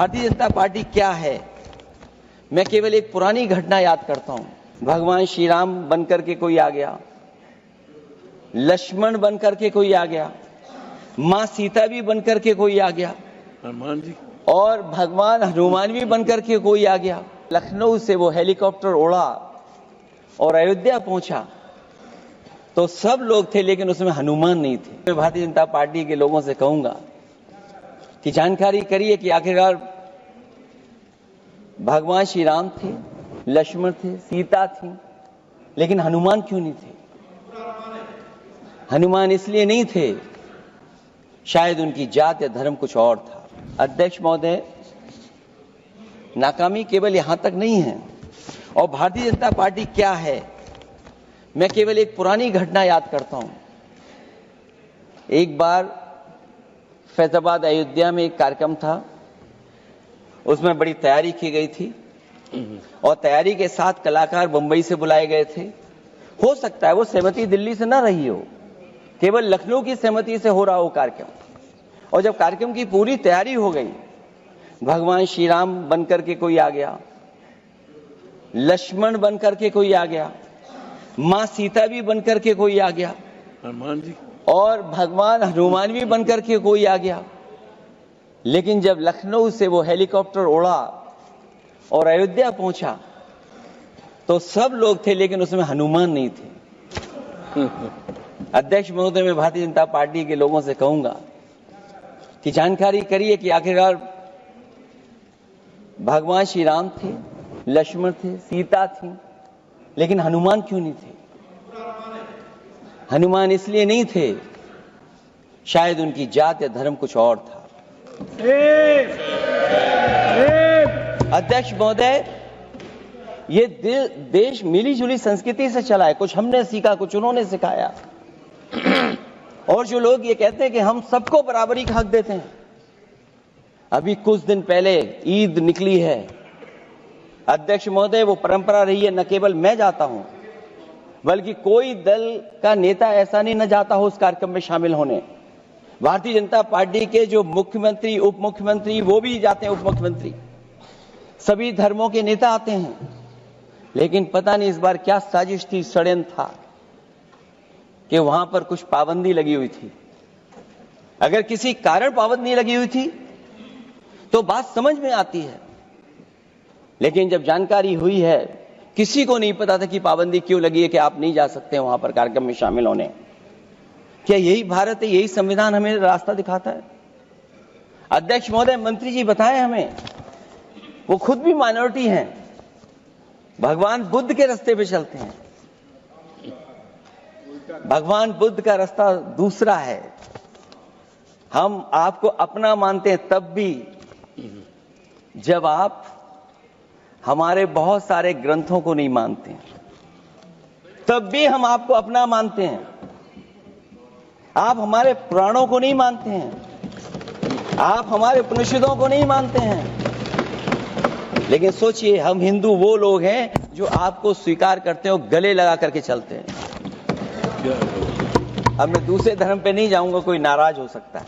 Bharatiya Janata party क्या है, मैं केवल एक पुरानी घटना याद करता हूं। भगवान श्री राम बनकर के कोई आ गया, लक्ष्मण बनकर के कोई आ गया, मां सीता भी बनकर के कोई आ गया, हनुमान जी और भगवान हनुमान भी बनकर के कोई आ गया। लखनऊ से वो हेलीकॉप्टर उड़ा और अयोध्या पहुंचा तो सब लोग थे, लेकिन उसमें हनुमान नहीं थे। मैं भारतीय जनता पार्टी के लोगों से कहूंगा कि जानकारी करिए कि आखिरकार भगवान श्री राम थे, लक्ष्मण थे, सीता थी, लेकिन हनुमान क्यों नहीं थे? हनुमान इसलिए नहीं थे, शायद उनकी जात या धर्म कुछ और था। अध्यक्ष महोदय, नाकामी केवल यहां तक नहीं है। और भारतीय जनता पार्टी क्या है, मैं केवल एक पुरानी घटना याद करता हूं। एक बार फैजाबाद अयोध्या में एक कार्यक्रम था, उसमें बड़ी तैयारी की गई थी और तैयारी के साथ कलाकार मुंबई से बुलाए गए थे। हो सकता है वो सहमति दिल्ली से ना रही हो, केवल लखनऊ की सहमति से हो रहा हो कार्यक्रम। और जब कार्यक्रम की पूरी तैयारी हो गई, भगवान श्री राम बनकर के कोई आ गया, लक्ष्मण बनकर के कोई आ गया, मां सीता भी बनकर के कोई आ गया, हनुमान जी और भगवान हनुमान भी बनकर के कोई आ गया। लेकिन जब लखनऊ से वो हेलीकॉप्टर उड़ा और अयोध्या पहुंचा तो सब लोग थे, लेकिन उसमें हनुमान नहीं थे। अध्यक्ष महोदय, मैं भारतीय जनता पार्टी के लोगों से कहूंगा कि जानकारी करिए कि आखिरकार भगवान श्री राम थे, लक्ष्मण थे, सीता थी, लेकिन हनुमान क्यों नहीं थे? हनुमान इसलिए नहीं थे, शायद उनकी जात या धर्म कुछ और था। अध्यक्ष महोदय, ये देश मिली जुली संस्कृति से चला है। कुछ हमने सीखा, कुछ उन्होंने सिखाया। और जो लोग ये कहते हैं कि हम सबको बराबरी का हक देते हैं, अभी कुछ दिन पहले ईद निकली है। अध्यक्ष महोदय, वो परंपरा रही है, न केवल मैं जाता हूं, बल्कि कोई दल का नेता ऐसा नहीं न जाता हो उस कार्यक्रम में शामिल होने। भारतीय जनता पार्टी के जो मुख्यमंत्री, उप मुख्यमंत्री, वो भी जाते हैं, उप मुख्यमंत्री, सभी धर्मों के नेता आते हैं। लेकिन पता नहीं इस बार क्या साजिश थी, षड्यंत्र था कि वहां पर कुछ पाबंदी लगी हुई थी। अगर किसी कारण पाबंदी लगी हुई थी तो बात समझ में आती है, लेकिन जब जानकारी हुई है, किसी को नहीं पता था कि पाबंदी क्यों लगी है कि आप नहीं जा सकते वहां पर कार्यक्रम में शामिल होने। क्या यही भारत है, यही संविधान हमें रास्ता दिखाता है? अध्यक्ष महोदय, मंत्री जी बताएं हमें, वो खुद भी माइनॉरिटी हैं, भगवान बुद्ध के रास्ते पे चलते हैं। भगवान बुद्ध का रास्ता दूसरा है। हम आपको अपना मानते हैं तब भी जब आप हमारे बहुत सारे ग्रंथों को नहीं मानते हैं, तब भी हम आपको अपना मानते हैं। आप हमारे पुराणों को नहीं मानते हैं, आप हमारे उपनिषदों को नहीं मानते हैं। लेकिन सोचिए, हम हिंदू वो लोग हैं जो आपको स्वीकार करते हैं और गले लगा करके चलते हैं। अब मैं दूसरे धर्म पे नहीं जाऊंगा, कोई नाराज हो सकता है।